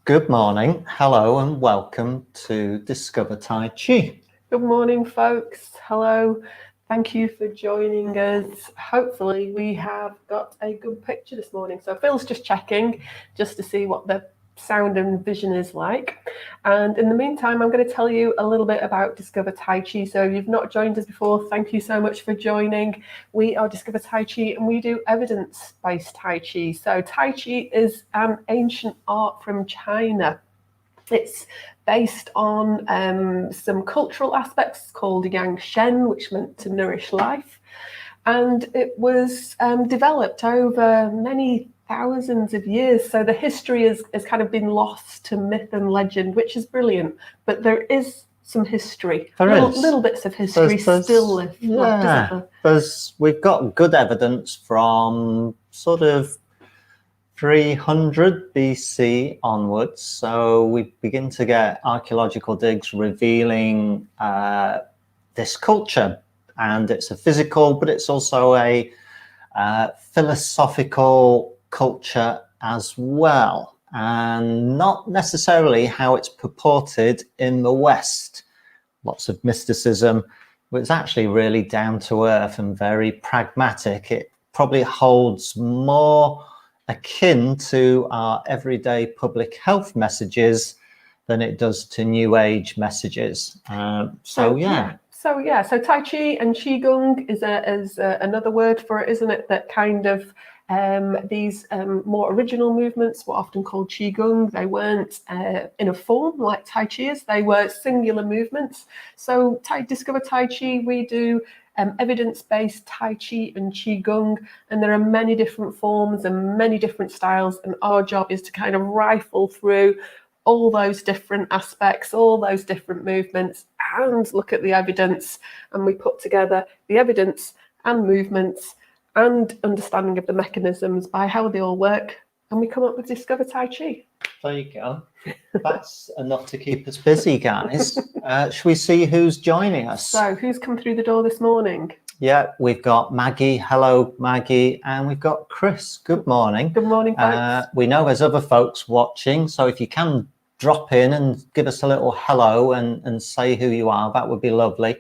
Good morning, hello and welcome to Discover Tai Chi. Good morning, folks. Hello. Thank you for joining us. Hopefully we have got a good picture this morning. So Phil's just checking just to see what the sound and vision is like. And in the meantime, I'm going to tell you a little bit about Discover Tai Chi. So if you've not joined us before, thank you so much for joining. We are Discover Tai Chi and we do evidence-based Tai Chi. So Tai Chi is an ancient art from China. It's based on some cultural aspects called Yang Shen, which meant to nourish life. And it was developed over many thousands of years. So the history has kind of been lost to myth and legend, which is brilliant. But there is some history. Little bits of history still left, isn't there? We've got good evidence from sort of 300 BC onwards, so we begin to get archaeological digs revealing this culture, and it's a physical, but it's also a philosophical culture as well, and not necessarily how it's purported in the West. Lots of mysticism, but it's actually really down to earth and very pragmatic. It probably holds more akin to our everyday public health messages than it does to new age messages. So Tai Chi and qigong is another word for it, isn't it? That kind of these more original movements were often called qigong. They weren't in a form like Tai Chi is. They were singular movements. So Discover Tai Chi, we do evidence-based Tai Chi and qigong, and there are many different forms and many different styles, and our job is to kind of rifle through all those different aspects, all those different movements, and look at the evidence, and we put together the evidence and movements and understanding of the mechanisms by how they all work, and we come up with Discover Tai Chi. There you go. That's enough to keep us busy, guys. Should we see who's joining us? So who's come through the door this morning? Yeah, we've got Maggie. Hello, Maggie. And we've got Chris. Good morning. Good morning, folks. We know there's other folks watching, so if you can drop in and give us a little hello and say who you are, that would be lovely.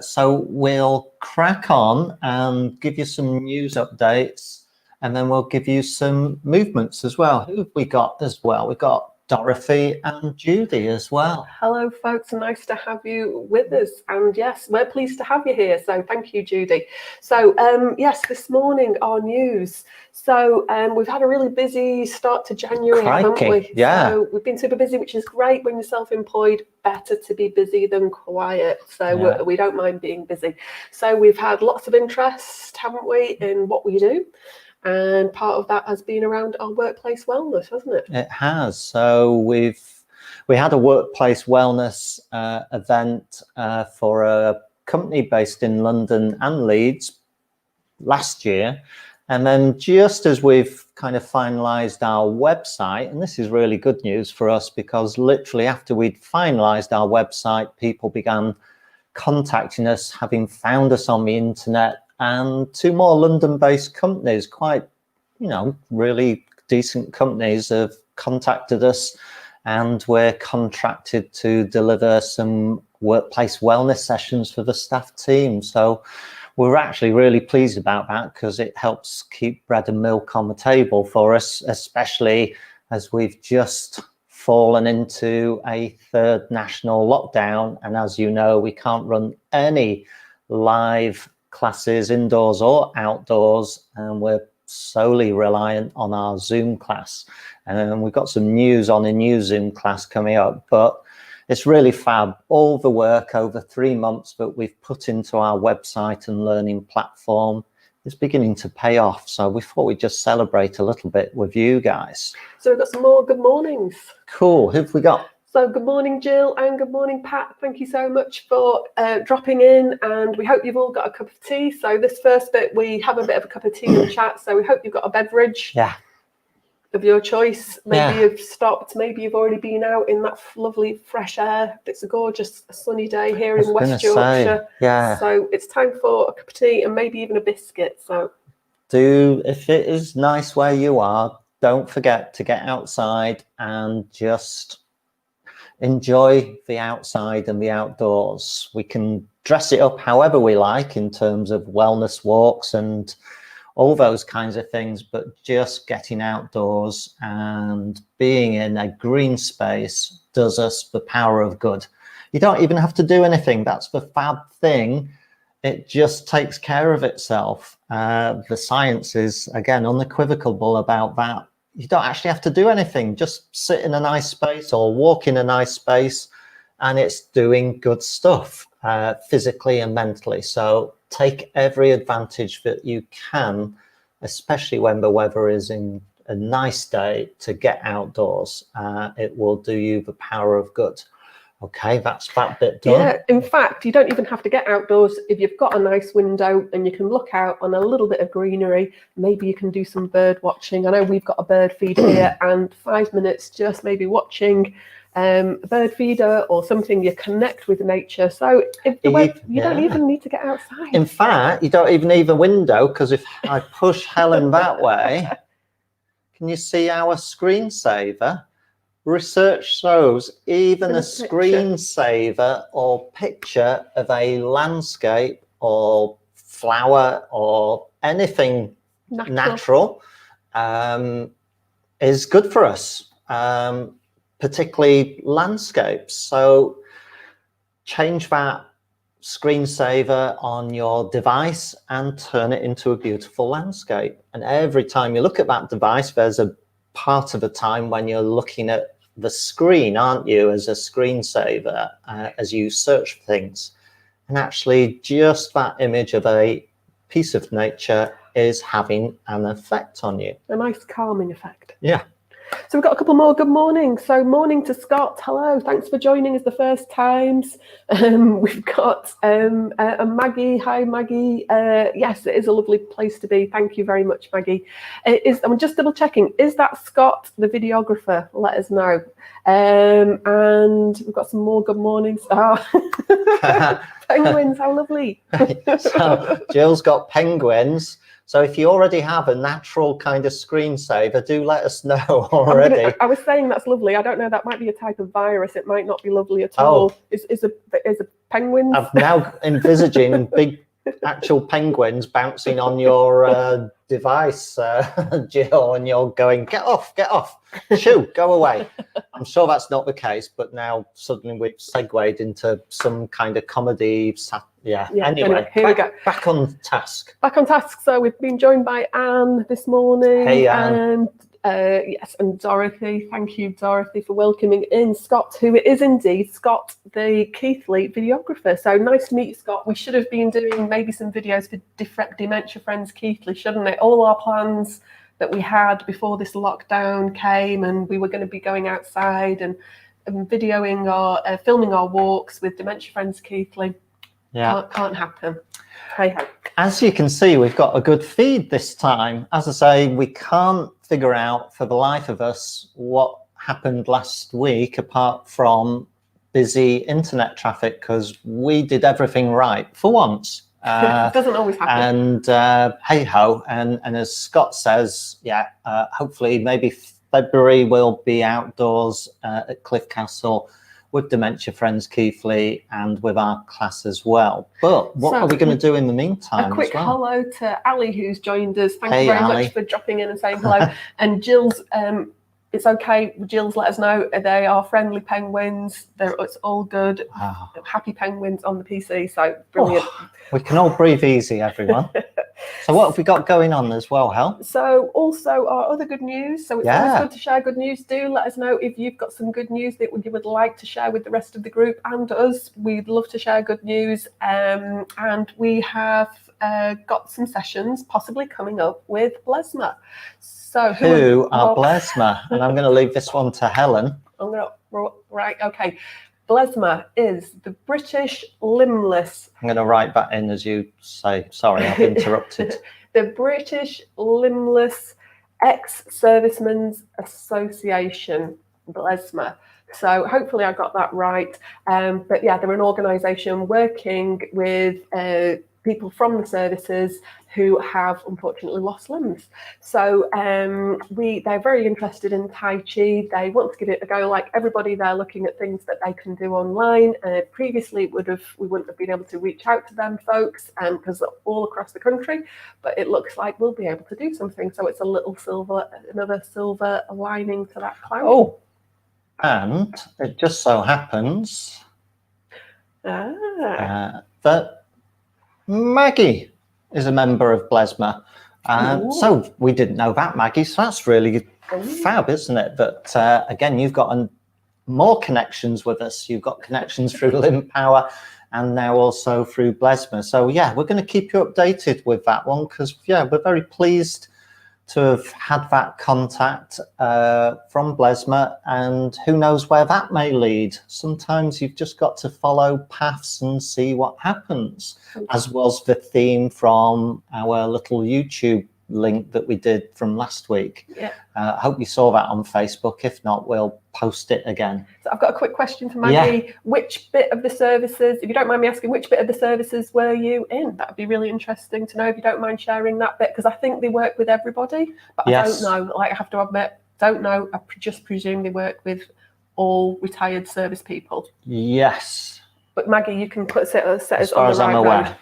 So we'll crack on and give you some news updates, and then we'll give you some movements as well. Who have we got as well? We've got Dorothy and Judy as well. Hello, folks. Nice to have you with us. And yes, we're pleased to have you here. So thank you, Judy. So yes, this morning, our news. So we've had a really busy start to January, haven't we? Yeah. So we've been super busy, which is great when you're self-employed. Better to be busy than quiet. So we don't mind being busy. So we've had lots of interest, haven't we, in what we do. And part of that has been around our workplace wellness, hasn't it? It has. So we had a workplace wellness event for a company based in London and Leeds last year. And then just as we've kind of finalized our website, and this is really good news for us, because literally after we'd finalized our website, people began contacting us, having found us on the internet. And two more London-based companies, quite, really decent companies, have contacted us, and we're contracted to deliver some workplace wellness sessions for the staff team. So we're actually really pleased about that, because it helps keep bread and milk on the table for us, especially as we've just fallen into a third national lockdown. And as you know, we can't run any live classes indoors or outdoors, and we're solely reliant on our Zoom class. And we've got some news on a new Zoom class coming up, but it's really fab. All the work over 3 months that we've put into our website and learning platform is beginning to pay off. So we thought we'd just celebrate a little bit with you guys. So we've got some more good mornings. Cool. Who have we got? So good morning, Jill, and good morning, Pat. Thank you so much for dropping in, and we hope you've all got a cup of tea. So this first bit, we have a bit of a cup of tea and chat. So we hope you've got a beverage of your choice. Maybe you've stopped. Maybe you've already been out in that lovely fresh air. It's a gorgeous sunny day here in West Yorkshire. So it's time for a cup of tea and maybe even a biscuit. So if it is nice where you are, don't forget to get outside and just enjoy the outside and the outdoors. We can dress it up however we like in terms of wellness walks and all those kinds of things, but just getting outdoors and being in a green space does us the power of good. You don't even have to do anything. That's the fab thing. It just takes care of itself. The science is, again, unequivocal about that. You don't actually have to do anything. Just sit in a nice space or walk in a nice space, and it's doing good stuff physically and mentally. So take every advantage that you can, especially when the weather is in a nice day, to get outdoors. It will do you the power of good. Okay, that's that bit done. Yeah, in fact, you don't even have to get outdoors. If you've got a nice window and you can look out on a little bit of greenery, maybe you can do some bird watching. I know we've got a bird feeder here, and 5 minutes just maybe watching a bird feeder or something, you connect with nature. So if you don't even need to get outside. In fact, you don't even need a window, because if I push Helen that way, can you see our screensaver? Research shows even a screensaver or picture of a landscape or flower or anything natural is good for us, particularly landscapes. So change that screensaver on your device and turn it into a beautiful landscape. And every time you look at that device, there's a part of the time when you're looking at the screen, aren't you, as a screensaver, as you search for things. And actually just that image of a piece of nature is having an effect on you. A nice calming effect. Yeah. So we've got a couple more good mornings. So morning to Scott. Hello, thanks for joining us the first times. We've got a Maggie. Hi, Maggie. Yes, it is a lovely place to be. Thank you very much, Maggie. I'm just double checking. Is that Scott, the videographer? Let us know. And we've got some more good mornings. Oh. Penguins, how lovely. So Jill's got penguins. So if you already have a natural kind of screensaver, do let us know already. I was saying that's lovely. I don't know, that might be a type of virus. It might not be lovely at all. Is a penguin? I'm now envisaging big actual penguins bouncing on your device, Jill, and you're going, get off, shoo, go away. I'm sure that's not the case, but now suddenly we've segued into some kind of comedy. Anyway, here we go. Back on task. So we've been joined by Anne this morning. Hey, Anne. And yes, and Dorothy. Thank you, Dorothy, for welcoming in Scott, who is indeed Scott, the Keithley videographer. So nice to meet you, Scott. We should have been doing maybe some videos for Dementia Friends Keithley, shouldn't it? All our plans that we had before this lockdown came, and we were going to be going outside and videoing our filming our walks with Dementia Friends Keithley. Yeah, can't happen. Hey ho. As you can see, we've got a good feed this time. As I say, we can't figure out for the life of us what happened last week apart from busy internet traffic, because we did everything right for once. It doesn't always happen. And hey ho, and as Scott says, hopefully maybe February we'll be outdoors at Cliff Castle with Dementia Friends Keithley and with our class as well. But what are we going to do in the meantime? A quick hello to Ali, who's joined us. Thank you very much for dropping in and saying hello. And Jill's, it's okay. Jill's let us know they are friendly penguins. It's all good. Wow. Happy penguins on the PC. So brilliant. We can all breathe easy, everyone. So what have we got going on as well, Hel? So also our other good news. So it's always good to share good news. Do let us know if you've got some good news that you would like to share with the rest of the group and us. We'd love to share good news. And we have got some sessions possibly coming up with Blesma. So who are Blesma? And I'm going to leave this one to Helen. Right, okay. Blesma is the British Limbless. I'm going to write that in as you say. Sorry, I've interrupted. The British Limbless Ex-Servicemen's Association, Blesma. So hopefully I got that right. But yeah, they're an organisation working with people from the services who have unfortunately lost limbs. So they're very interested in Tai Chi. They want to give it a go. Like everybody, they're looking at things that they can do online. Previously, we wouldn't have been able to reach out to them folks because they're all across the country. But it looks like we'll be able to do something. So it's another silver lining to that cloud. Oh, and it just so happens that Maggie is a member of Blesma. So we didn't know that, Maggie. So that's really fab, isn't it? That again, you've got more connections with us. You've got connections through Limb Power and now also through Blesma. So yeah, we're going to keep you updated with that one because yeah, we're very pleased to have had that contact from Blesma, and who knows where that may lead. Sometimes you've just got to follow paths and see what happens, as was the theme from our little YouTube link that we did from last week. Yeah. I hope you saw that on Facebook. If not, we'll post it again. So I've got a quick question for Maggie. Yeah. Which bit of the services, if you don't mind me asking, which bit of the services were you in? That'd be really interesting to know if you don't mind sharing that bit, because I think they work with everybody, but yes. I don't know. Like, I have to admit, don't know. I just presume they work with all retired service people. Yes. But Maggie, you can set us on the right road. As far as I'm aware.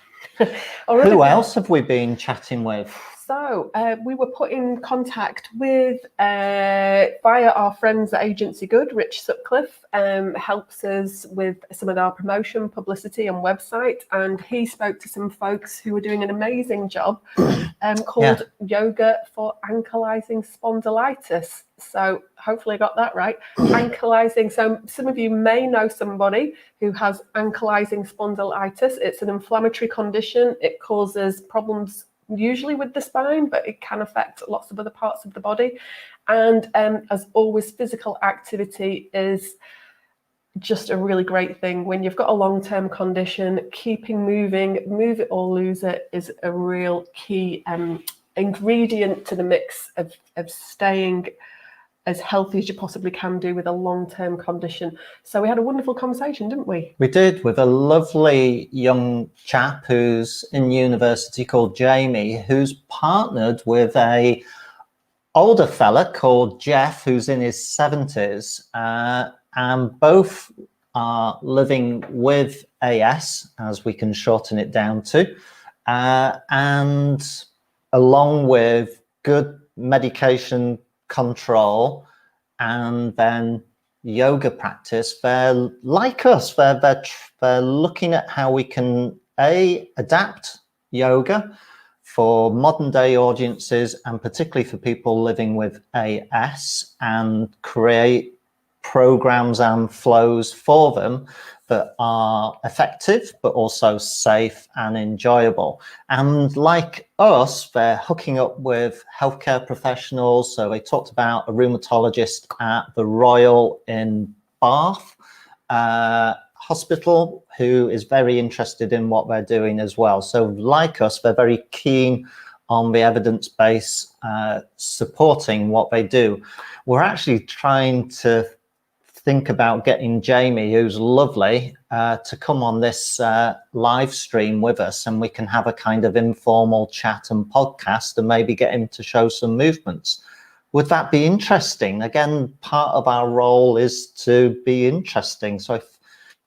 Who else have we been chatting with? So we were put in contact with, via our friends at Agency Good, Rich Sutcliffe, helps us with some of our promotion, publicity and website. And he spoke to some folks who were doing an amazing job called Yoga for Ankylosing Spondylitis. So hopefully I got that right. Ankylosing. So some of you may know somebody who has ankylosing spondylitis. It's an inflammatory condition. It causes problems usually with the spine, but it can affect lots of other parts of the body. And as always, physical activity is just a really great thing. When you've got a long-term condition, keeping moving, move it or lose it, is a real key ingredient to the mix of staying as healthy as you possibly can do with a long-term condition. So we had a wonderful conversation, didn't we? We did, with a lovely young chap who's in university called Jamie, who's partnered with a older fella called Jeff, who's in his 70s, and both are living with AS, as we can shorten it down to, and along with good medication control and then yoga practice, they're like us. They're looking at how we can adapt yoga for modern day audiences, and particularly for people living with AS, and create programs and flows for them that are effective but also safe and enjoyable. And like us, they're hooking up with healthcare professionals. So they talked about a rheumatologist at the Royal in Bath Hospital who is very interested in what they're doing as well. So like us, they're very keen on the evidence base supporting what they do. We're actually trying to think about getting Jamie, who's lovely, to come on this live stream with us, and we can have a kind of informal chat and podcast and maybe get him to show some movements. Would that be interesting? Again, part of our role is to be interesting. So if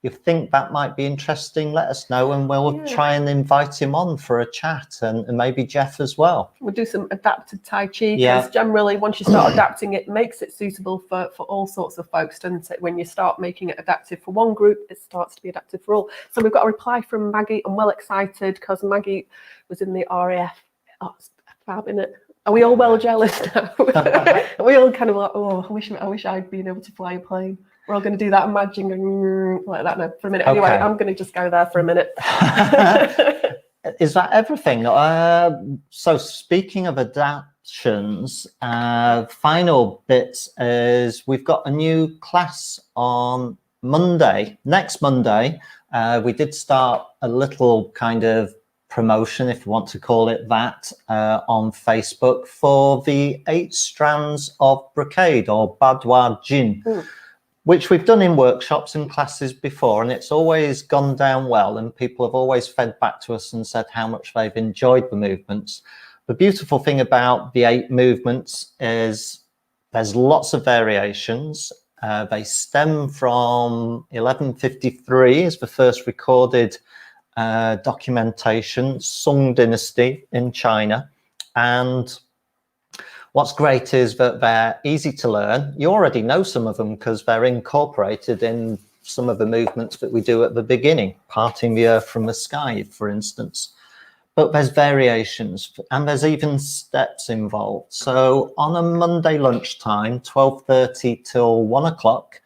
you think that might be interesting, let us know, and we'll try and invite him on for a chat, and maybe Jeff as well. We'll do some adapted Tai Chi, because generally once you start adapting it, makes it suitable for all sorts of folks, doesn't it? When you start making it adaptive for one group, it starts to be adaptive for all. So we've got a reply from Maggie. I'm well excited because Maggie was in the RAF. Oh, it's fab, isn't it? Are we all well jealous now? Are we all kind of like, oh, I wish I'd been able to fly a plane. We're all going to do that imagining like that now for a minute. Anyway, I'm going to just go there for a minute. Is that everything? So speaking of adaptations, final bits is we've got a new class on Monday. Next Monday, we did start a little kind of promotion, if you want to call it that, on Facebook for the 8 strands of brocade, or Badwa Jin. which we've done in workshops and classes before, and it's always gone down well, and people have always fed back to us and said how much they've enjoyed the movements. The beautiful thing about the 8 movements is there's lots of variations. They stem from 1153 as the first recorded documentation, Sung Dynasty in China. And what's great is that they're easy to learn. You already know some of them because they're incorporated in some of the movements that we do at the beginning, parting the earth from the sky, for instance. But there's variations and there's even steps involved. So on a Monday lunchtime, 12:30 till 1 o'clock,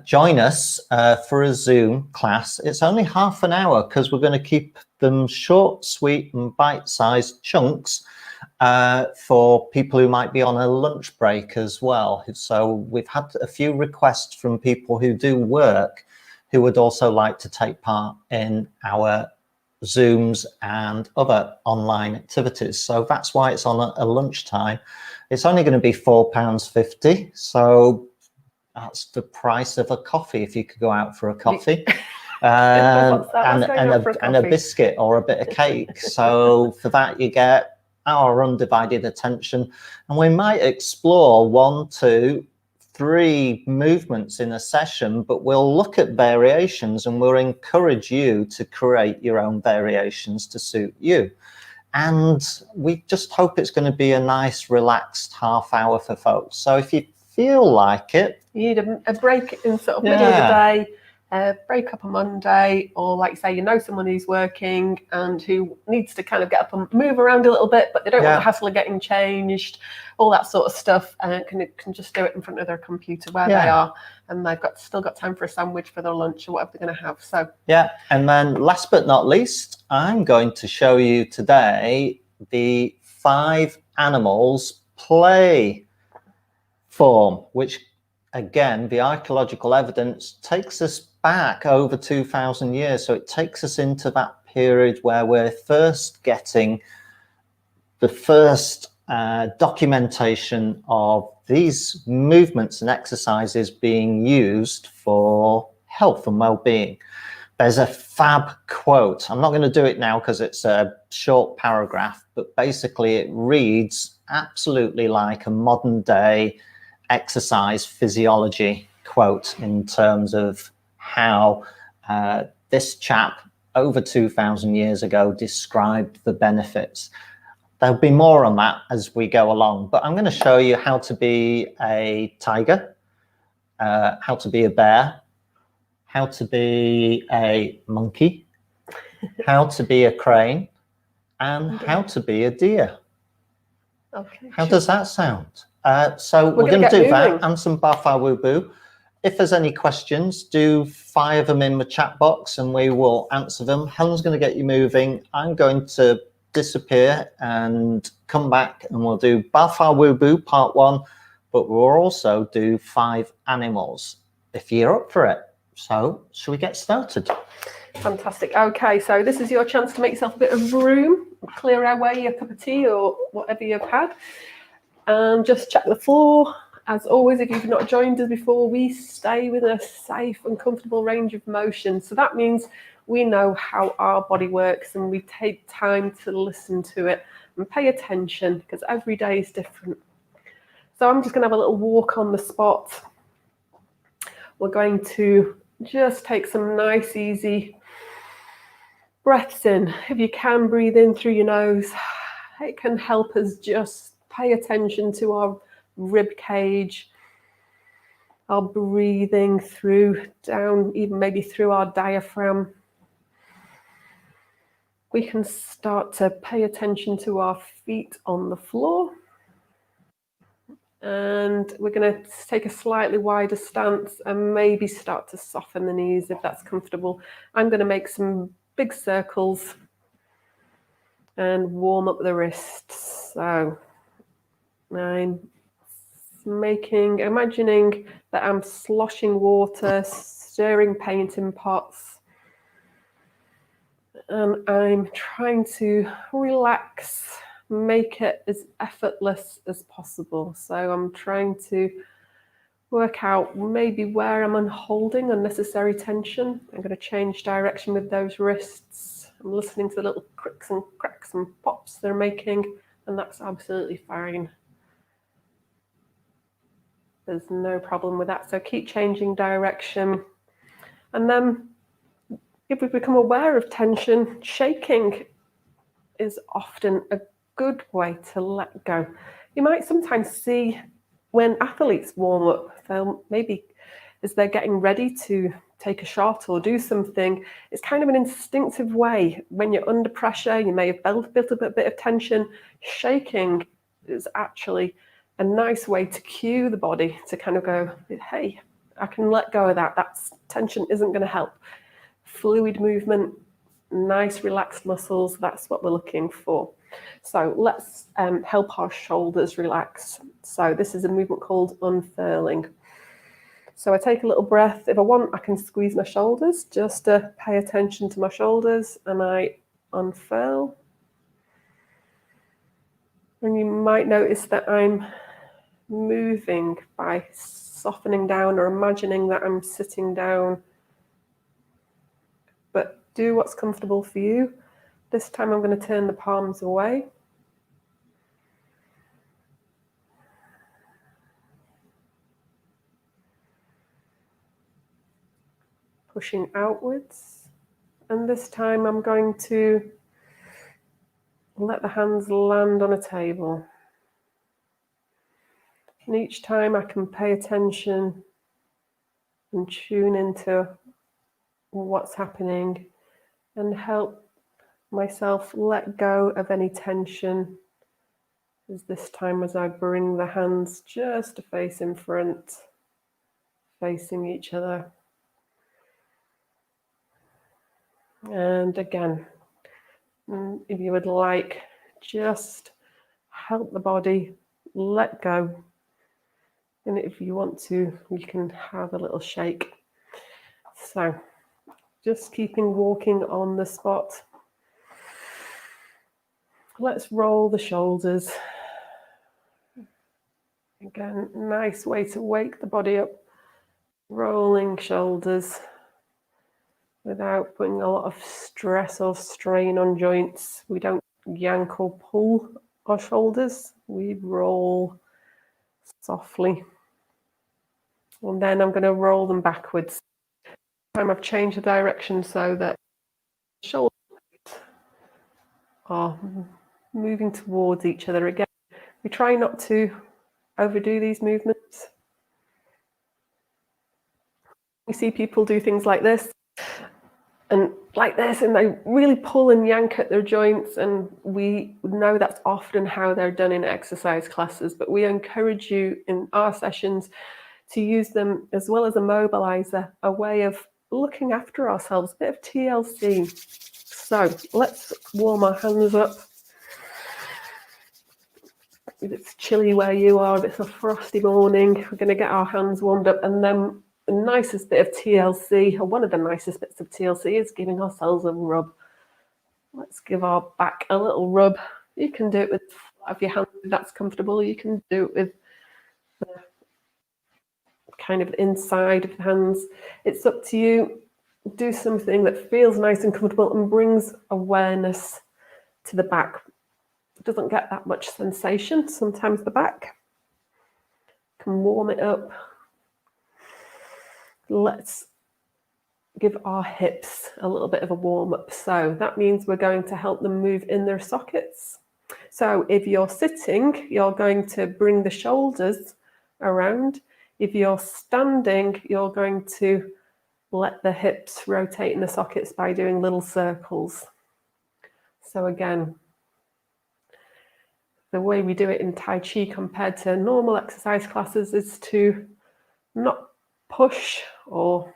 join us for a Zoom class. It's only half an hour because we're going to keep them short, sweet and bite-sized chunks for people who might be on a lunch break as well. So we've had a few requests from people who do work who would also like to take part in our Zooms and other online activities. So that's why it's on a lunchtime. It's only going to be £4.50. So that's the price of a coffee if you could go out for a coffee. And a biscuit or a bit of cake. So for that you get our undivided attention, and we might explore 1, 2, 3 movements in a session, but we'll look at variations and we'll encourage you to create your own variations to suit you. And we just hope it's going to be a nice relaxed half hour for folks. So if you feel like it, you need a break in sort of middle of the day, break up on Monday, or like say you know someone who's working and who needs to kind of get up and move around a little bit, but they don't want the hassle of getting changed, all that sort of stuff, and can just do it in front of their computer where they are, and they've still got time for a sandwich for their lunch or whatever they're going to have. So and then last but not least, I'm going to show you today the 5 animals play form, which again, the archaeological evidence takes us back over 2,000 years. So it takes us into that period where we're first getting the first documentation of these movements and exercises being used for health and well-being. There's a fab quote. I'm not going to do it now because it's a short paragraph, but basically it reads absolutely like a modern day exercise physiology quote in terms of how this chap over 2,000 years ago described the benefits. There'll be more on that as we go along, but I'm going to show you how to be a tiger, how to be a bear, how to be a monkey, how to be a crane, and how to be a deer. Okay. How does that sound? So we're going to do that and some Bafa Wubu. If there's any questions, do fire them in the chat box and we will answer them. Helen's going to get you moving. I'm going to disappear and come back and we'll do Bafa Wubu part 1, but we'll also do 5 animals if you're up for it. So shall we get started? Fantastic. Okay, so this is your chance to make yourself a bit of room, clear away your cup of tea or whatever you've had, and just check the floor. As always, if you've not joined us before, we stay within a safe and comfortable range of motion. So that means we know how our body works and we take time to listen to it and pay attention because every day is different. So I'm just going to have a little walk on the spot. We're going to just take some nice, easy breaths in. If you can, breathe in through your nose. It can help us just pay attention to our rib cage, our breathing through, down, even maybe through our diaphragm. We can start to pay attention to our feet on the floor. And we're going to take a slightly wider stance and maybe start to soften the knees if that's comfortable. I'm going to make some big circles and warm up the wrists. So I'm imagining that I'm sloshing water, stirring paint in pots. And I'm trying to relax, make it as effortless as possible. So I'm trying to Work out maybe where I'm holding unnecessary tension. I'm going to change direction with those wrists. I'm listening to the little cricks and cracks and pops they're making, and that's absolutely fine. There's no problem with that. So keep changing direction. And then if we become aware of tension, shaking is often a good way to let go. You might sometimes see when athletes warm up, they'll maybe as they're getting ready to take a shot or do something, it's kind of an instinctive way. When you're under pressure, you may have built up a bit of tension. Shaking is actually a nice way to cue the body to kind of go, hey, I can let go of that. That tension isn't going to help. Fluid movement, nice relaxed muscles, that's what we're looking for. So let's help our shoulders relax. So this is a movement called unfurling. So I take a little breath. If I want, I can squeeze my shoulders just to pay attention to my shoulders, and I unfurl. And you might notice that I'm moving by softening down or imagining that I'm sitting down. But do what's comfortable for you. This time I'm going to turn the palms away. Pushing outwards. And this time I'm going to let the hands land on a table. And each time I can pay attention and tune into what's happening and help myself let go of any tension. As this time as I bring the hands just to face in front, facing each other. And again, if you would like, just help the body let go. And if you want to, you can have a little shake. So just keeping walking on the spot. Let's roll the shoulders. Again, nice way to wake the body up. Rolling shoulders without putting a lot of stress or strain on joints. We don't yank or pull our shoulders. We roll softly. And then I'm going to roll them backwards. This time I've changed the direction so that shoulders are moving towards each other again. We try not to overdo these movements. We see people do things like this and like this, and they really pull and yank at their joints, and we know that's often how they're done in exercise classes, but we encourage you in our sessions to use them as well as a mobilizer, a way of looking after ourselves, a bit of TLC. So let's warm our hands up. If it's chilly where you are, if it's a frosty morning, we're going to get our hands warmed up, and then the nicest bit of TLC, or one of the nicest bits of TLC, is giving ourselves a rub. Let's give our back a little rub. You can do it with flat of your hands if that's comfortable. You can do it with the kind of inside of the hands. It's up to you. Do something that feels nice and comfortable and brings awareness to the back. It doesn't get that much sensation. Sometimes the back can warm it up. Let's give our hips a little bit of a warm up. So that means we're going to help them move in their sockets. So if you're sitting, you're going to bring the shoulders around. If you're standing, you're going to let the hips rotate in the sockets by doing little circles. So again, the way we do it in Tai Chi compared to normal exercise classes is to not push or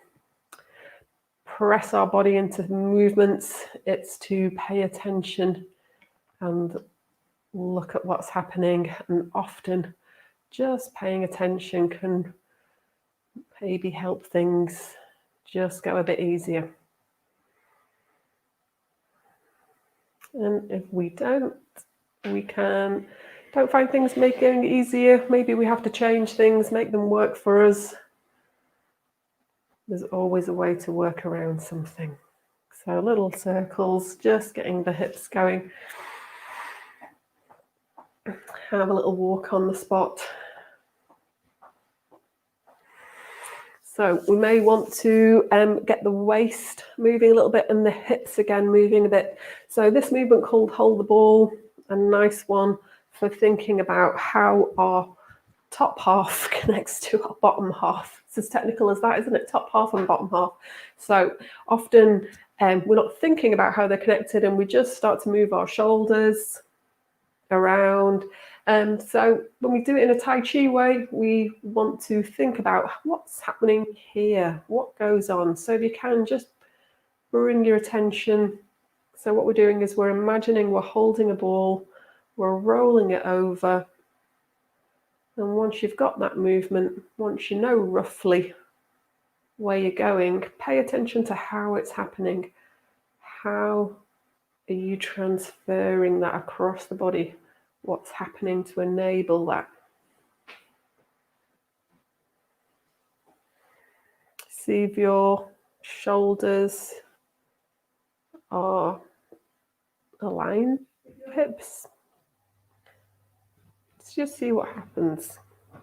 press our body into movements. It's to pay attention and look at what's happening. And often just paying attention can maybe help things just go a bit easier. And if we don't, we can don't find things making it easier, maybe we have to change things, make them work for us. There's always a way to work around something. So little circles, just getting the hips going. Have a little walk on the spot. So we may want to get the waist moving a little bit and the hips again moving a bit. So this movement called Hold the Ball, a nice one for thinking about how our top half connects to our bottom half. It's as technical as that, isn't it? Top half and bottom half. So often we're not thinking about how they're connected and we just start to move our shoulders around. So when we do it in a Tai Chi way, we want to think about what's happening here, what goes on. So if you can, just bring your attention. So what we're doing is we're imagining we're holding a ball, we're rolling it over. And once you've got that movement, once you know roughly where you're going, pay attention to how it's happening. How are you transferring that across the body? What's happening to enable that? See if your shoulders are aligned with your hips. Let's just see what happens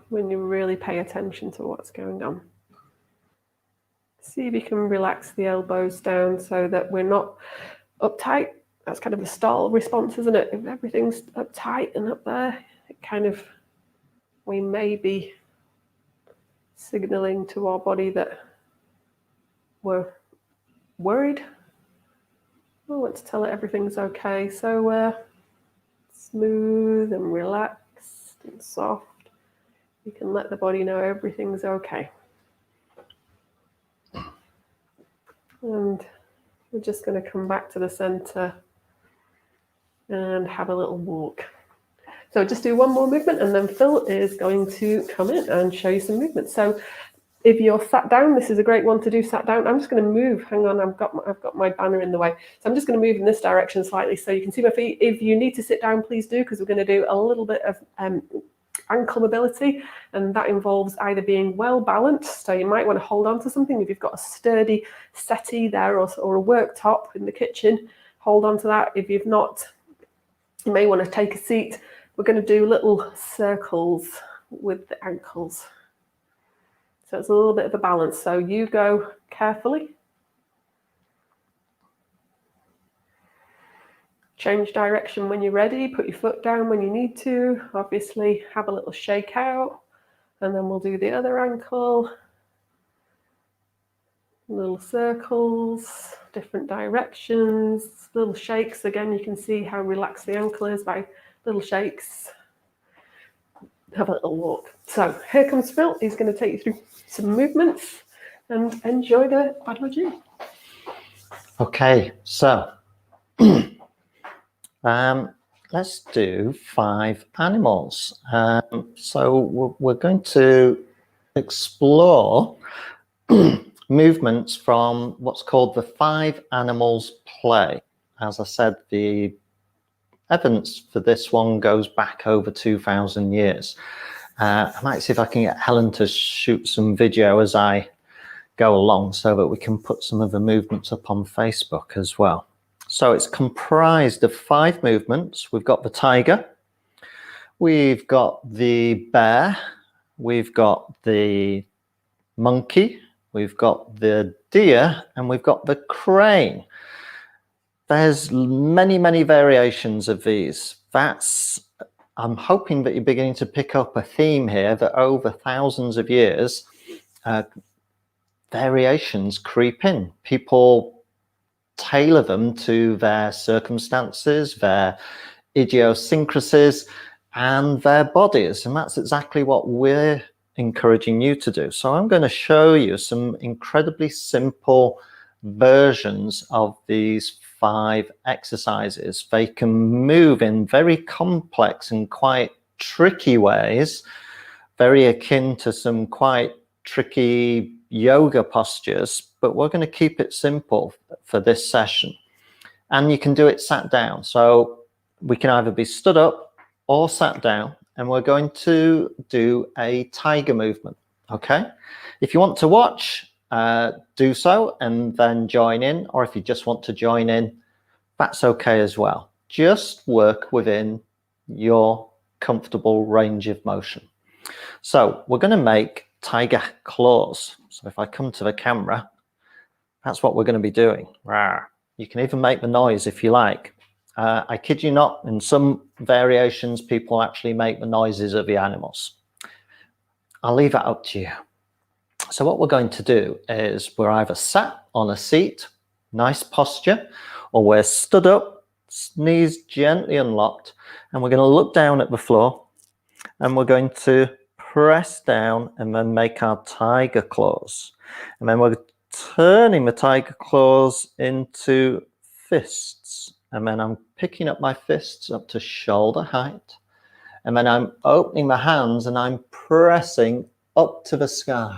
when you really pay attention to what's going on. See if you can relax the elbows down so that we're not uptight. That's kind of a stall response, isn't it? If everything's uptight and up there, we may be signaling to our body that we're worried. We want to tell it everything's okay. So smooth and relaxed and soft. You can let the body know everything's okay. And we're just going to come back to the center and have a little walk. So just do one more movement and then Phil is going to come in and show you some movement. So if you're sat down, this is a great one to do sat down. I'm just going to move. Hang on, I've got my banner in the way. So I'm just going to move in this direction slightly so you can see my feet. If you need to sit down, please do, because we're going to do a little bit of ankle mobility, and that involves either being well balanced, so you might want to hold on to something. If you've got a sturdy settee there or a worktop in the kitchen, hold on to that. If you've not, you may want to take a seat. We're going to do little circles with the ankles. So it's a little bit of a balance. So you go carefully. Change direction when you're ready. Put your foot down when you need to. Obviously, have a little shake out. And then we'll do the other ankle. Little circles, different directions, little shakes. Again, you can see how relaxed the ankle is by little shakes. Have a little walk. So here comes Phil. He's going to take you through some movements and enjoy the Badwaji. Okay, so let's do 5 animals. So we're going to explore movements from what's called the 5 animals play. As I said, the evidence for this one goes back over 2,000 years. I might see if I can get Helen to shoot some video as I go along so that we can put some of the movements up on Facebook as well. So it's comprised of 5 movements. We've got the tiger, we've got the bear, we've got the monkey, we've got the deer, and we've got the crane. There's many, many variations of these. I'm hoping that you're beginning to pick up a theme here that over thousands of years, variations creep in. People tailor them to their circumstances, their idiosyncrasies, and their bodies. And that's exactly what we're encouraging you to do. So I'm going to show you some incredibly simple versions of these 5 exercises. They can move in very complex and quite tricky ways, very akin to some quite tricky yoga postures, but we're going to keep it simple for this session. And you can do it sat down. So we can either be stood up all sat down, and we're going to do a tiger movement, okay? If you want to watch, do so and then join in, or if you just want to join in, that's okay as well. Just work within your comfortable range of motion. So we're going to make tiger claws. So if I come to the camera, that's what we're going to be doing. You can even make the noise if you like. I kid you not, in some variations, people actually make the noises of the animals. I'll leave that up to you. So what we're going to do is we're either sat on a seat, nice posture, or we're stood up, knees gently unlocked, and we're going to look down at the floor, and we're going to press down and then make our tiger claws. And then we're turning the tiger claws into fists. And then I'm picking up my fists up to shoulder height. And then I'm opening my hands and I'm pressing up to the sky.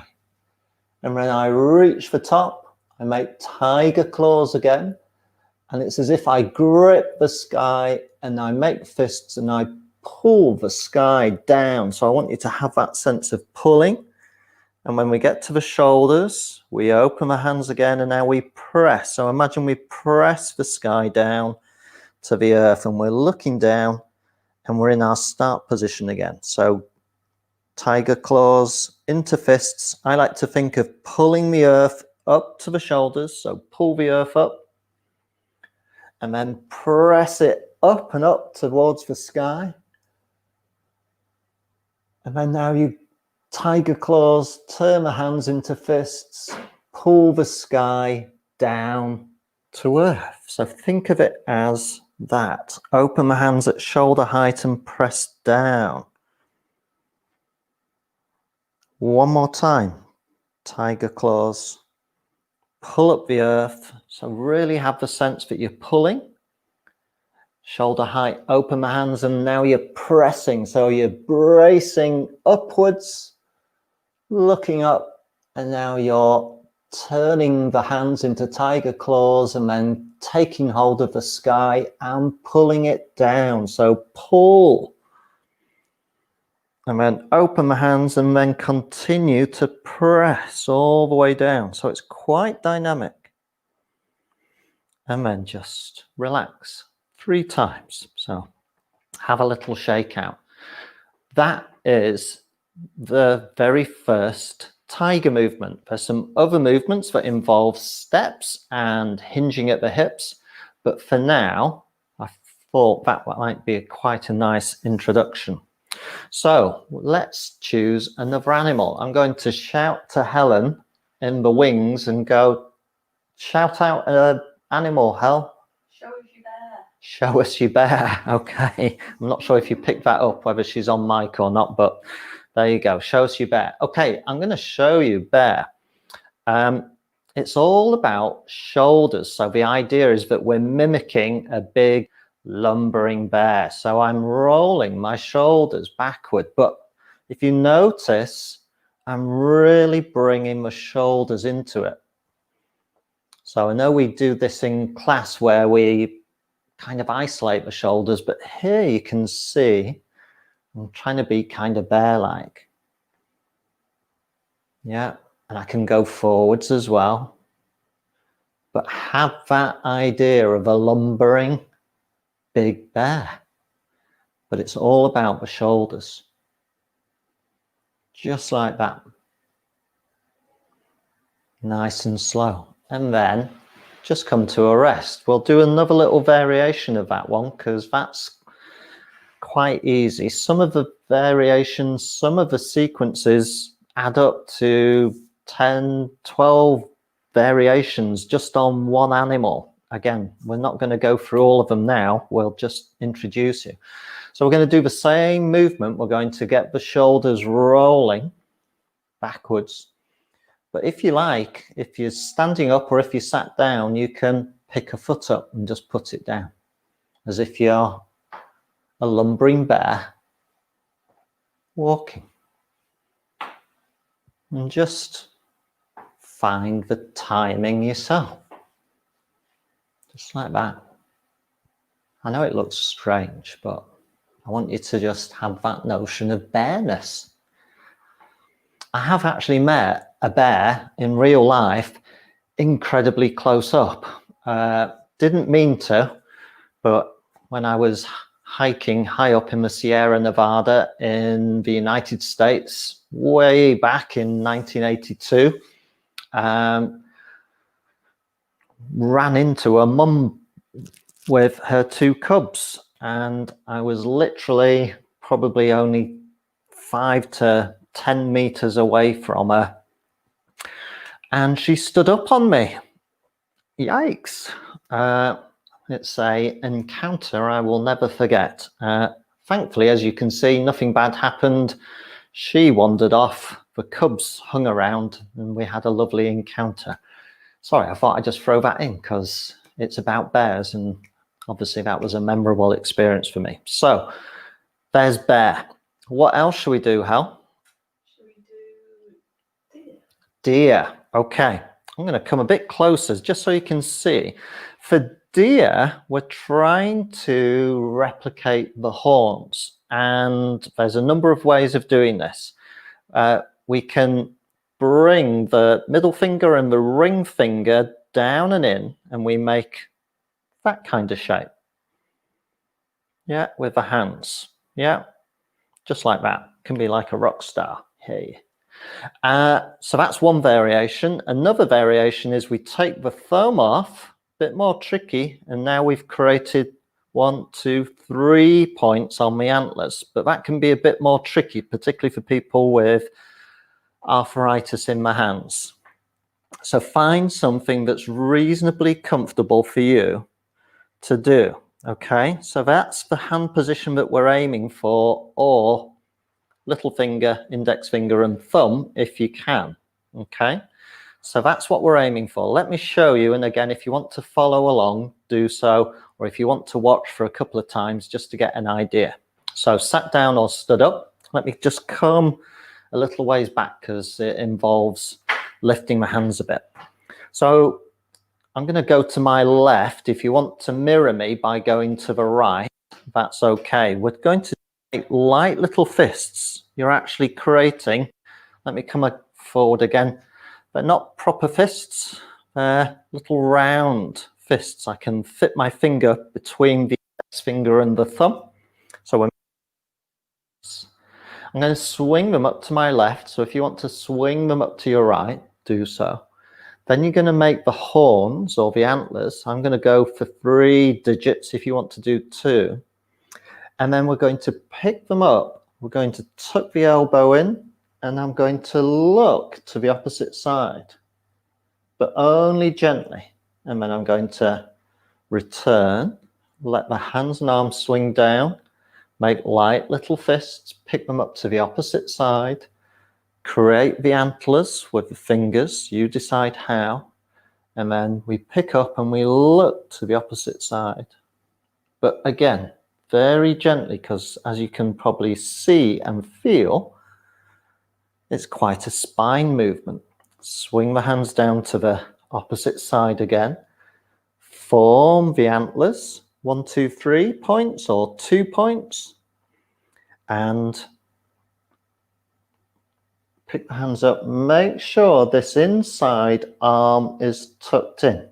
And when I reach the top, I make tiger claws again. And it's as if I grip the sky and I make fists and I pull the sky down. So I want you to have that sense of pulling. And when we get to the shoulders, we open the hands again and now we press. So imagine we press the sky down to the earth and we're looking down and we're in our start position again. So tiger claws into fists. I like to think of pulling the earth up to the shoulders. So pull the earth up and then press it up and up towards the sky. And then now you tiger claws, turn the hands into fists, pull the sky down to earth. So think of it as that. Open the hands at shoulder height and press down. One more time. Tiger claws. Pull up the earth. So really have the sense that you're pulling. Shoulder height, open the hands, and now you're pressing. So you're bracing upwards, looking up, and now you're turning the hands into tiger claws and then taking hold of the sky and pulling it down. So pull. And then open the hands and then continue to press all the way down. So it's quite dynamic. And then just relax 3 times. So have a little shake out. That is the very first tiger movement. There's some other movements that involve steps and hinging at the hips. But for now, I thought that might be quite a nice introduction. So let's choose another animal. I'm going to shout to Helen in the wings and go, shout out an animal, Hel. Show us your bear. Show us your bear. Okay. I'm not sure if you picked that up, whether she's on mic or not, but there you go. Show us your bear. Okay, I'm going to show you bear. It's all about shoulders. So the idea is that we're mimicking a big lumbering bear. So I'm rolling my shoulders backward, but if you notice, I'm really bringing the shoulders into it. So I know we do this in class where we kind of isolate the shoulders, but here you can see I'm trying to be kind of bear-like. Yeah, and I can go forwards as well, but have that idea of a lumbering big bear. But it's all about the shoulders. Just like that. Nice and slow. And then just come to a rest. We'll do another little variation of that one because that's quite easy. Some of the variations, some of the sequences add up to 10, 12 variations just on one animal. Again, we're not going to go through all of them now. We'll just introduce you. So we're going to do the same movement. We're going to get the shoulders rolling backwards. But if you like, if you're standing up or if you sat down, you can pick a foot up and just put it down as if you're a lumbering bear walking. And just find the timing yourself. Just like that. I know it looks strange, but I want you to just have that notion of bareness. I have actually met a bear in real life, incredibly close up. Didn't mean to, but when I was hiking high up in the Sierra Nevada in the United States, way back in 1982, ran into a mum with her 2 cubs, and I was literally probably only 5 to 10 meters away from her, and she stood up on me. Yikes. It's an encounter I will never forget. Thankfully, as you can see, nothing bad happened. She wandered off, the cubs hung around, and we had a lovely encounter. Sorry, I thought I'd just throw that in because it's about bears, and obviously that was a memorable experience for me. So there's bear. What else should we do, Hal? Should we do deer? Deer. Okay. I'm going to come a bit closer just so you can see. For deer, we're trying to replicate the horns, and there's a number of ways of doing this. We can bring the middle finger and the ring finger down and in, and we make that kind of shape. Yeah, with the hands. Yeah, just like that. Can be like a rock star. Hey. So that's one variation. Another variation is we take the thumb off, a bit more tricky, and now we've created 1, 2, 3 points on the antlers. But that can be a bit more tricky, particularly for people with arthritis in the hands. So find something that's reasonably comfortable for you to do. Okay, so that's the hand position that we're aiming for, or little finger, index finger, and thumb if you can. Okay, so that's what we're aiming for. Let me show you, and again, if you want to follow along, do so, or if you want to watch for a couple of times just to get an idea. So sat down or stood up. Let me just come a little ways back because it involves lifting my hands a bit. So I'm going to go to my left. If you want to mirror me by going to the right, that's okay. We're going to make light little fists. You're actually creating, let me come forward again, but not proper fists, little round fists. I can fit my finger between the index finger and the thumb. So I'm going to swing them up to my left. So if you want to swing them up to your right, do so. Then you're going to make the horns or the antlers. I'm going to go for 3 digits if you want to do 2. And then we're going to pick them up. We're going to tuck the elbow in, and I'm going to look to the opposite side, but only gently. And then I'm going to return, let the hands and arms swing down, make light little fists, pick them up to the opposite side, create the antlers with the fingers, you decide how, and then we pick up and we look to the opposite side. But again, very gently, because as you can probably see and feel, it's quite a spine movement. Swing the hands down to the opposite side again, form the antlers, 1, 2, 3 points or 2 points, and pick the hands up. Make sure this inside arm is tucked in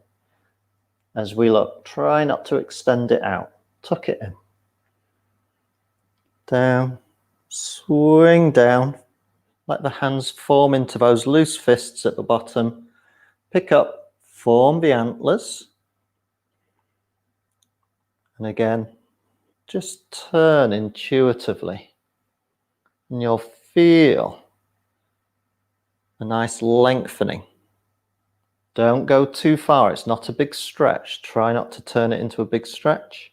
as we look. Try not to extend it out. Tuck it in. Down, swing down. Let the hands form into those loose fists at the bottom. Pick up, form the antlers. And again, just turn intuitively. And you'll feel a nice lengthening. Don't go too far. It's not a big stretch. Try not to turn it into a big stretch.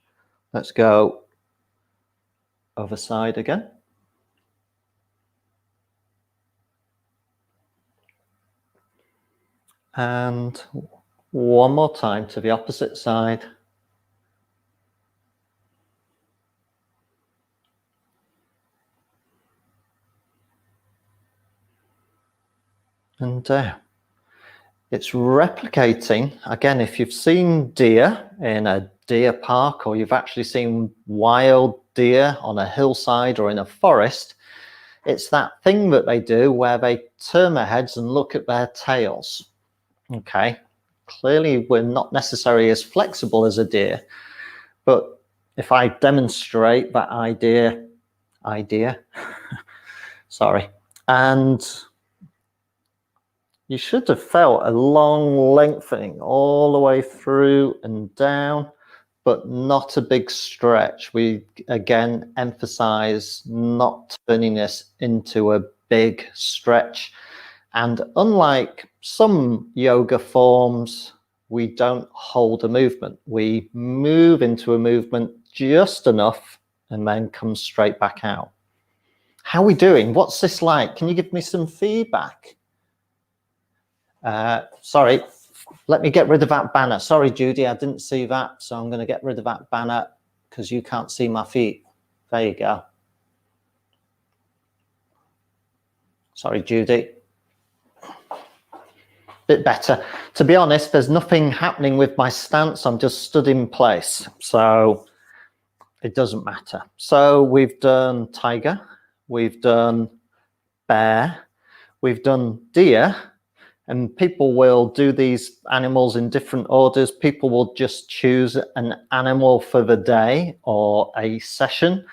Let's go other side again. And one more time to the opposite side. And down. It's replicating, again, if you've seen deer in a deer park, or you've actually seen wild deer on a hillside or in a forest, it's that thing that they do where they turn their heads and look at their tails. Okay, clearly we're not necessarily as flexible as a deer, but if I demonstrate that idea, sorry, and you should have felt a long lengthening all the way through and down, but not a big stretch. We again emphasize not turning this into a big stretch. And unlike some yoga forms, we don't hold a movement. We move into a movement just enough and then come straight back out. How are we doing? What's this like? Can you give me some feedback? Sorry, let me get rid of that banner. Sorry, Judy, I didn't see that. So I'm going to get rid of that banner because you can't see my feet. There you go. Sorry, Judy. Bit better. To be honest, there's nothing happening with my stance. I'm just stood in place. So it doesn't matter. So we've done tiger. We've done bear. We've done deer. And people will do these animals in different orders. People will just choose an animal for the day or a session.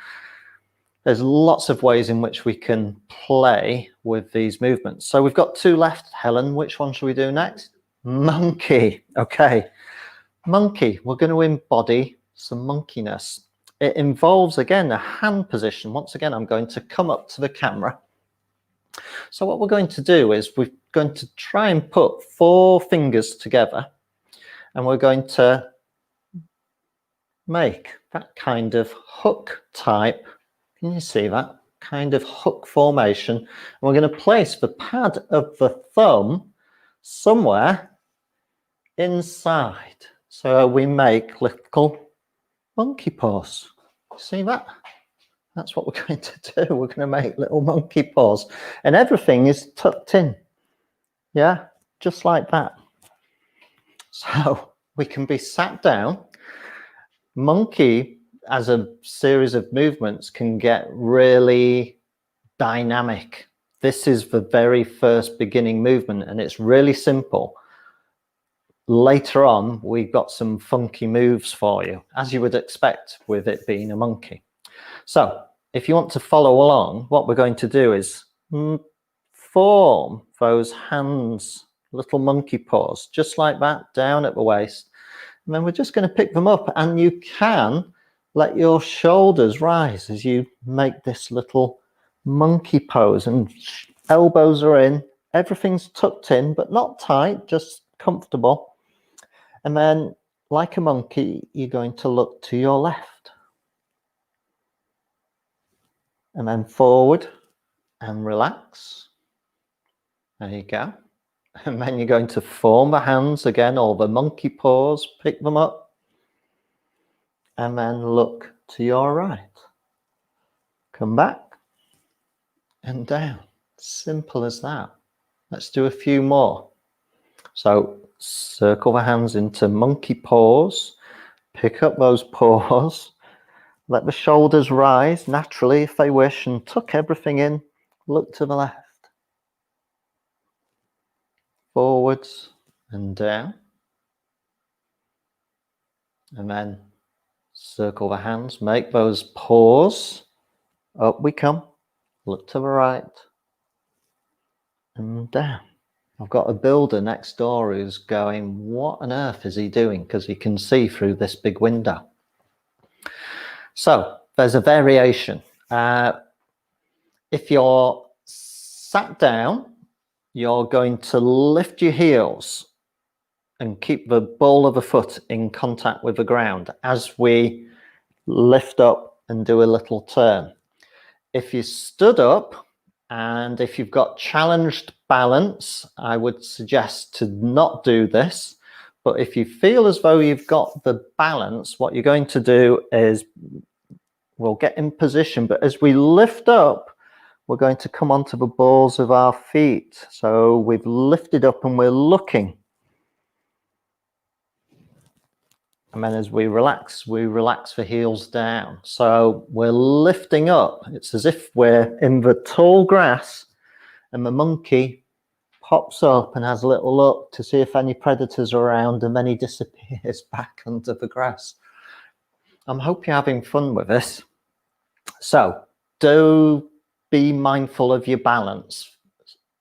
There's lots of ways in which we can play with these movements. So we've got 2 left. Helen, which one should we do next? Monkey. Okay. Monkey. We're going to embody some monkeyness. It involves, again, a hand position. Once again, I'm going to come up to the camera. So what we're going to do is we're going to try and put 4 fingers together, and we're going to make that kind of hook type. Can you see that kind of hook formation? And we're going to place the pad of the thumb somewhere inside. So we make little monkey paws. See that? That's what we're going to do. We're going to make little monkey paws. And everything is tucked in. Yeah, just like that. So we can be sat down. Monkey, as a series of movements, can get really dynamic. This is the very first beginning movement, and it's really simple. Later on, we've got some funky moves for you, as you would expect with it being a monkey. So if you want to follow along, what we're going to do is form those hands, little monkey paws, just like that, down at the waist. And then we're just going to pick them up, and you can let your shoulders rise as you make this little monkey pose, and elbows are in, everything's tucked in, but not tight, just comfortable. And then, like a monkey, you're going to look to your left. And then forward and relax. There you go. And then you're going to form the hands again, or the monkey paws, pick them up. And then look to your right. Come back and down. Simple as that. Let's do a few more. So circle the hands into monkey paws. Pick up those paws. Let the shoulders rise naturally if they wish, and tuck everything in. Look to the left. Forwards and down. And then circle the hands. Make those paws. Up we come. Look to the right. And down. I've got a builder next door who's going, what on earth is he doing? Because he can see through this big window. So there's a variation. If you're sat down, you're going to lift your heels and keep the ball of the foot in contact with the ground as we lift up and do a little turn. If you stood up and if you've got challenged balance, I would suggest to not do this. But if you feel as though you've got the balance, what you're going to do is we'll get in position, but as we lift up, we're going to come onto the balls of our feet. So we've lifted up and we're looking. And then as we relax the heels down. So we're lifting up. It's as if we're in the tall grass and the monkey pops up and has a little look to see if any predators are around, and then he disappears back under the grass. I hope you're having fun with this. So do be mindful of your balance.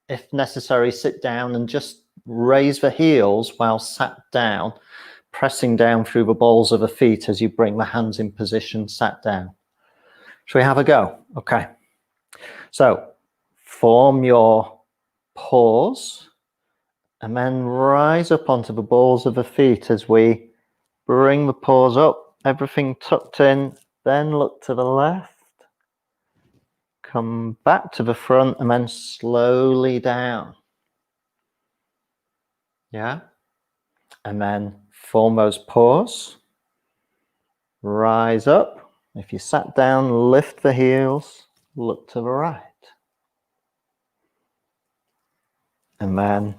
If necessary, sit down and just raise the heels while sat down, pressing down through the balls of the feet as you bring the hands in position sat down. Shall we have a go? Okay. So form your paws and then rise up onto the balls of the feet as we bring the paws up, everything tucked in, then look to the left, come back to the front and then slowly down. Yeah. And then form those paws, rise up. If you sat down, lift the heels, look to the right. And then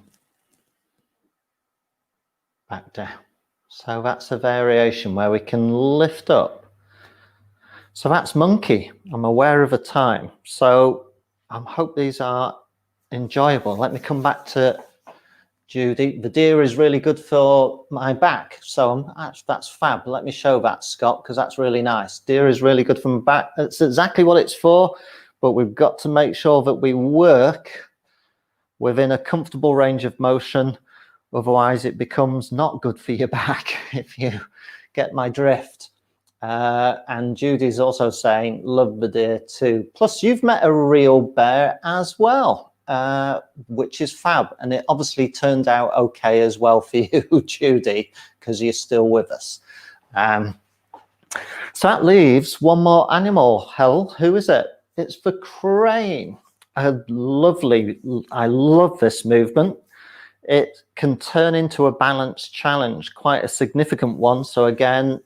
back down. So that's a variation where we can lift up. So that's monkey. I'm aware of the time. So I hope these are enjoyable. Let me come back to Judy. The deer is really good for my back. So that's fab. Let me show that, Scott, because that's really nice. Deer is really good for my back. That's exactly what it's for. But we've got to make sure that we work within a comfortable range of motion. Otherwise, it becomes not good for your back, if you get my drift. And Judy's also saying, love the deer too. Plus, you've met a real bear as well, which is fab. And it obviously turned out okay as well for you, Judy, because you're still with us. So that leaves one more animal. Hell, who is it? It's the crane. I love this movement. It can turn into a balance challenge, quite a significant one. So again,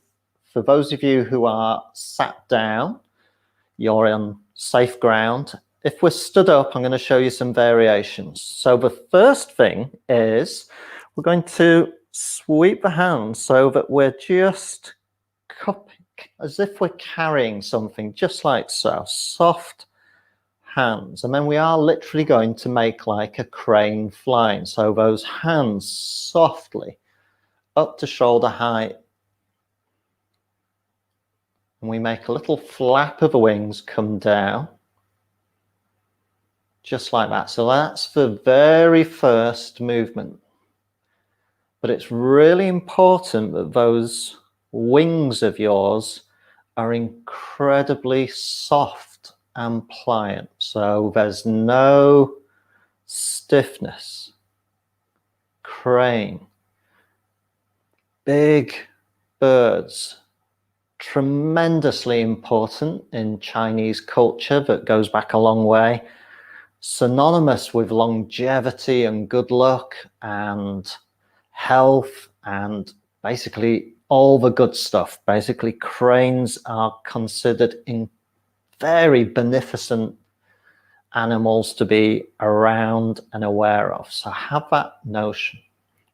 for those of you who are sat down, you're on safe ground. If we're stood up, I'm going to show you some variations. So the first thing is we're going to sweep the hands so that we're just as if we're carrying something, just like so, soft hands. And then we are literally going to make like a crane flying. So those hands softly up to shoulder height. And we make a little flap of the wings come down. Just like that. So that's the very first movement. But it's really important that those wings of yours are incredibly soft and pliant. So there's no stiffness. Crane. Big birds. Tremendously important in Chinese culture that goes back a long way. Synonymous with longevity and good luck and health and basically all the good stuff. Basically, cranes are considered in very beneficent animals to be around and aware of. So have that notion.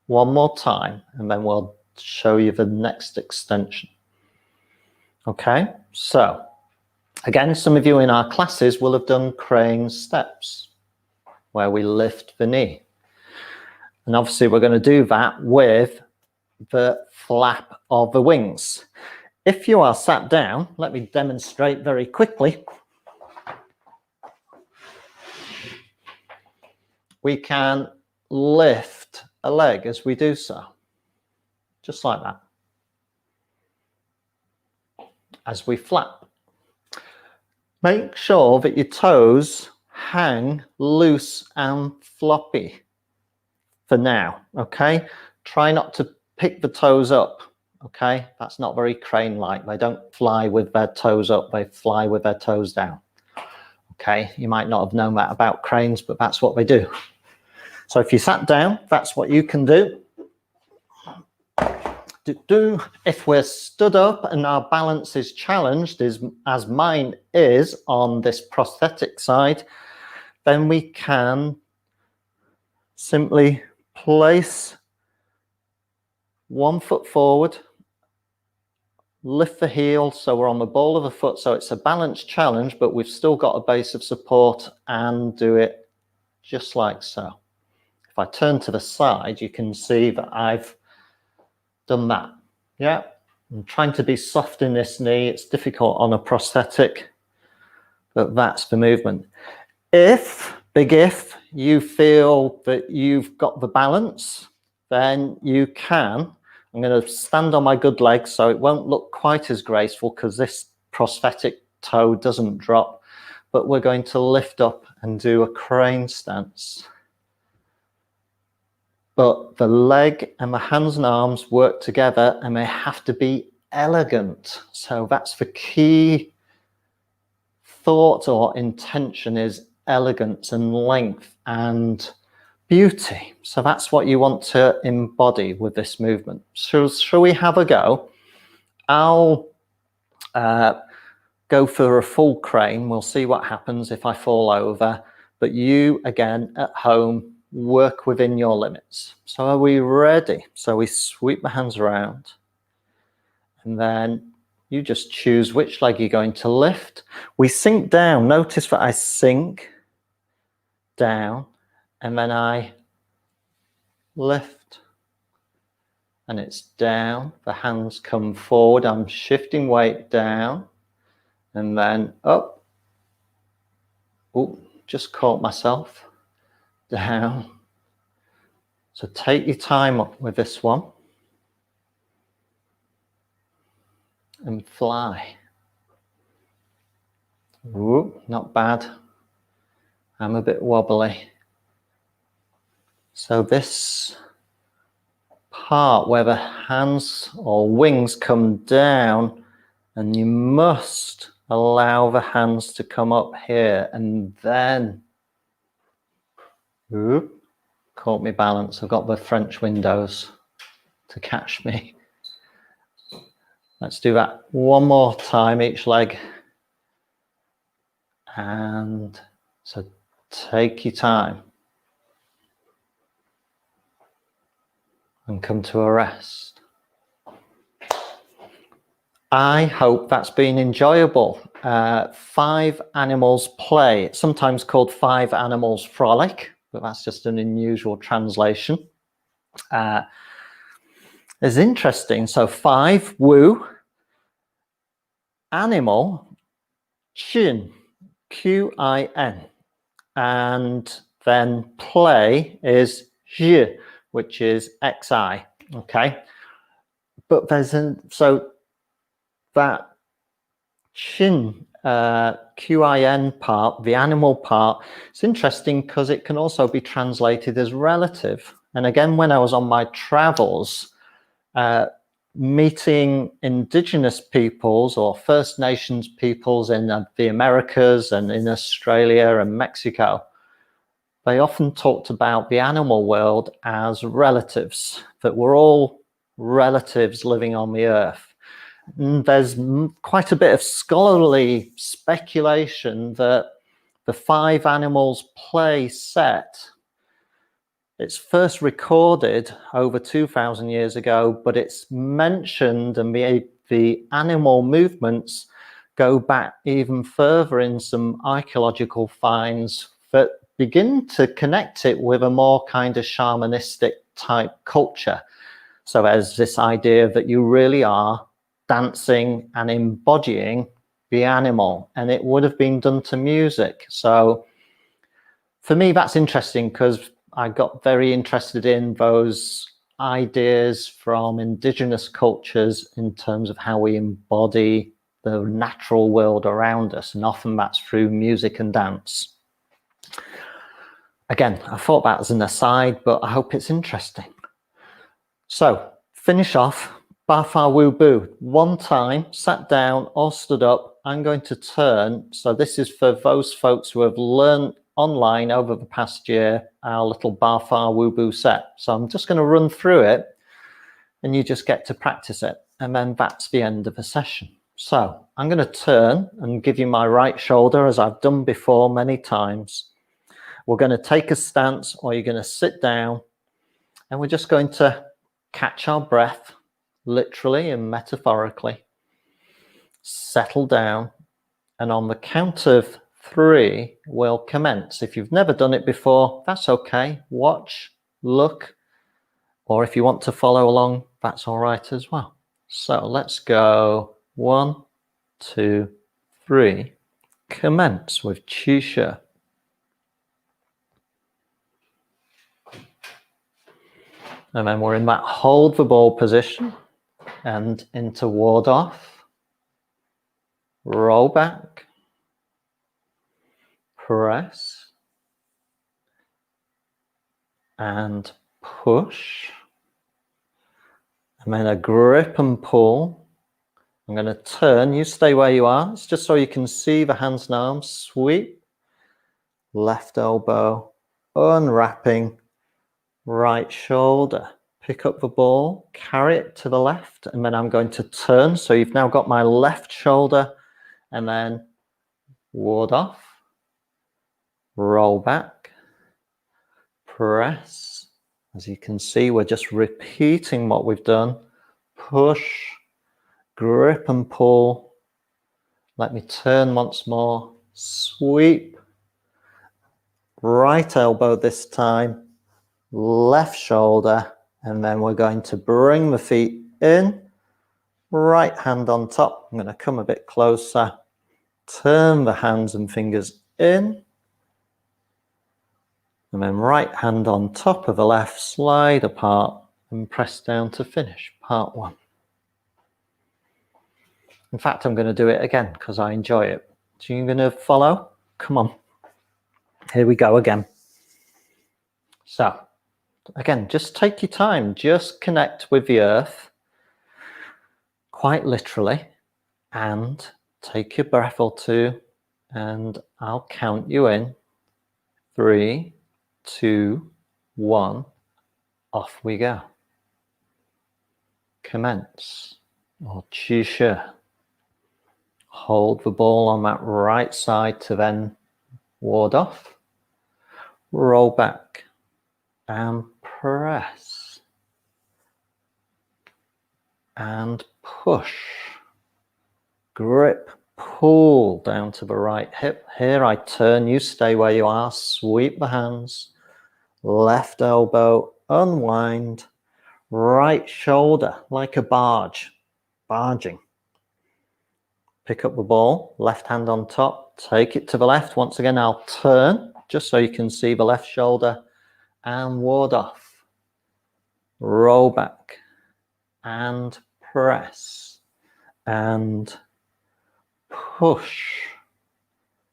One more time, and then we'll show you the next extension. Okay, so again, some of you in our classes will have done crane steps where we lift the knee. And obviously we're going to do that with the flap of the wings. If you are sat down, let me demonstrate very quickly. We can lift a leg as we do so, just like that, as we flap. Make sure that your toes hang loose and floppy for now, okay? Try not to pick the toes up, okay? That's not very crane-like. They don't fly with their toes up, they fly with their toes down, okay? You might not have known that about cranes, but that's what they do. So if you sat down, that's what you can do. If we're stood up and our balance is challenged, as mine is on this prosthetic side, then we can simply place one foot forward lift the heel so we're on the ball of the foot. So it's a balance challenge, but we've still got a base of support, and do it just like so. If I turn to the side, you can see that I've done that. Yeah, I'm trying to be soft in this knee. It's difficult on a prosthetic, but that's the movement. Big if, you feel that you've got the balance, then you can. I'm going to stand on my good leg so it won't look quite as graceful because this prosthetic toe doesn't drop, but we're going to lift up and do a crane stance. But the leg and the hands and arms work together, and they have to be elegant. So that's the key thought or intention, is elegance and length and beauty. So that's what you want to embody with this movement. So shall we have a go? I'll go for a full crane. We'll see what happens if I fall over. But you, again, at home, work within your limits. So are we ready? So we sweep the hands around, and then you just choose which leg you're going to lift. We sink down. Notice that I sink down, and then I lift, and it's down. The hands come forward. I'm shifting weight down, and then up. Oh, just caught myself. Down. So take your time up with this one and fly. Ooh, not bad. I'm a bit wobbly. So this part where the hands or wings come down, and you must allow the hands to come up here, and then caught me balance. I've got the French windows to catch me. Let's do that one more time, each leg. And so take your time and come to a rest. I hope that's been enjoyable. 5 animals play. It's sometimes called 5 animals frolic, but that's just an unusual translation. It's interesting. So 5, Wu, animal, Qin, Qin, and then play is Zhi, which is Xi. Okay, but there's so that Qin, Qin part, the animal part, it's interesting because it can also be translated as relative. And again, when I was on my travels, meeting indigenous peoples or First Nations peoples in the Americas and in Australia and Mexico, they often talked about the animal world as relatives, that we're all relatives living on the earth. And there's quite a bit of scholarly speculation that the 5 animals play set, it's first recorded over 2,000 years ago, but it's mentioned, and the animal movements go back even further in some archaeological finds that begin to connect it with a more kind of shamanistic type culture. So there's this idea that you really are dancing and embodying the animal, and it would have been done to music. So for me, that's interesting because I got very interested in those ideas from indigenous cultures in terms of how we embody the natural world around us, and often that's through music and dance. Again, I thought that as an aside, but I hope it's interesting. So finish off. Bafa Wubu, one time, sat down or stood up. I'm going to turn. So this is for those folks who have learned online over the past year, our little Bafa Wubu set. So I'm just going to run through it and you just get to practice it. And then that's the end of the session. So I'm going to turn and give you my right shoulder as I've done before many times. We're going to take a stance, or you're going to sit down, and we're just going to catch our breath, literally and metaphorically. settle down, and on the count of 3, we'll commence. If you've never done it before, that's okay. Watch, look, or if you want to follow along, that's all right as well. So let's go 1, 2, 3. Commence with Qi. And then we're in that hold the ball position and into ward off, roll back, press, and push. And then a grip and pull. I'm going to turn, you stay where you are. It's just so you can see the hands and arms. Sweep, left elbow, unwrapping, right shoulder. Pick up the ball, carry it to the left, and then I'm going to turn. So you've now got my left shoulder, and then ward off, roll back, press. As you can see, we're just repeating what we've done. Push, grip and pull. Let me turn once more. Sweep, right elbow this time, left shoulder. And then we're going to bring the feet in, right hand on top. I'm going to come a bit closer, turn the hands and fingers in, and then right hand on top of the left, slide apart and press down to finish part 1. In fact, I'm going to do it again because I enjoy it. So you're going to follow? Come on. Here we go again. So, again, just take your time, just connect with the earth, quite literally, and take your breath or 2, and I'll count you in. 3, 2, 1, off we go. Commence, or Qi. Hold the ball on that right side to then ward off, roll back, and press, and push, grip, pull down to the right hip. Here I turn, you stay where you are, sweep the hands, left elbow, unwind, right shoulder like a barge, barging. Pick up the ball, left hand on top, take it to the left. Once again, I'll turn just so you can see the left shoulder and ward off. Roll back and press and push.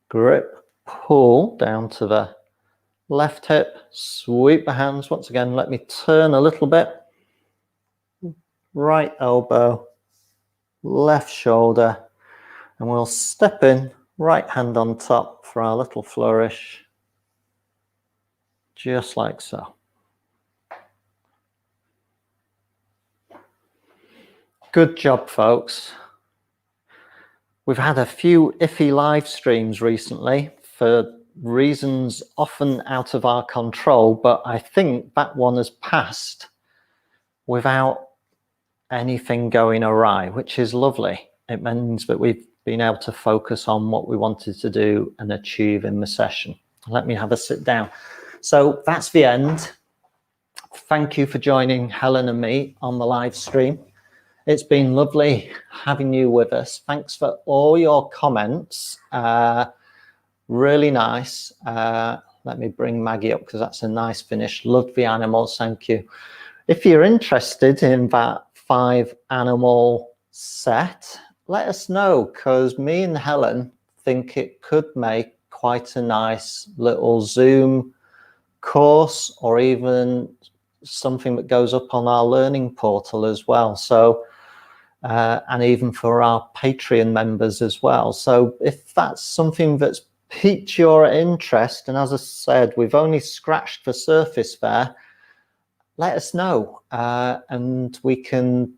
Grip, pull down to the left hip, sweep the hands. Once again, let me turn a little bit. Right elbow, left shoulder, and we'll step in, right hand on top for our little flourish, just like so. Good job, folks. We've had a few iffy live streams recently for reasons often out of our control, but I think that one has passed without anything going awry, which is lovely. It means that we've been able to focus on what we wanted to do and achieve in the session. Let me have a sit down. So that's the end. Thank you for joining Helen and me on the live stream. It's been lovely having you with us. Thanks for all your comments. Really nice. Let me bring Maggie up because that's a nice finish. Love the animals. Thank you. If you're interested in that 5 animal set, let us know, because me and Helen think it could make quite a nice little Zoom course, or even something that goes up on our learning portal as well. So, and even for our Patreon members as well. So if that's something that's piqued your interest, and as I said, we've only scratched the surface there, let us know, and we can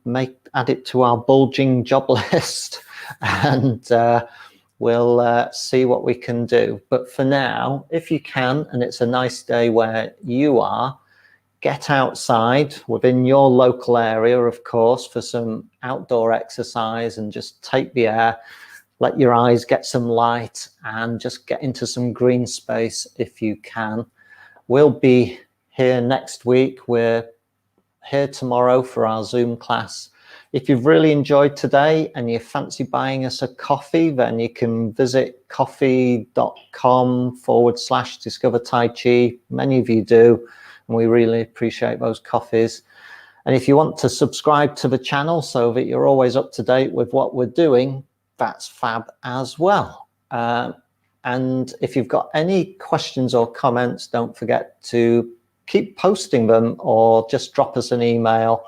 add it to our bulging job list, and we'll see what we can do. But for now, if you can, and it's a nice day where you are, get outside within your local area, of course, for some outdoor exercise and just take the air, let your eyes get some light and just get into some green space if you can. We'll be here next week. We're here tomorrow for our Zoom class. If you've really enjoyed today and you fancy buying us a coffee, then you can visit coffee.com/discover Tai Chi. Many of you do, and we really appreciate those coffees. And if you want to subscribe to the channel so that you're always up to date with what we're doing, that's fab as well. And if you've got any questions or comments, don't forget to keep posting them or just drop us an email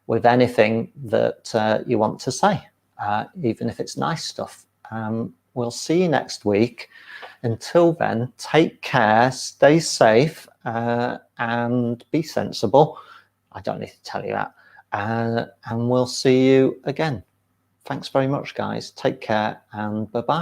with anything that you want to say, even if it's nice stuff. We'll see you next week. Until then, take care, stay safe, and be sensible. I don't need to tell you that. And we'll see you again. Thanks very much, guys. Take care and bye-bye.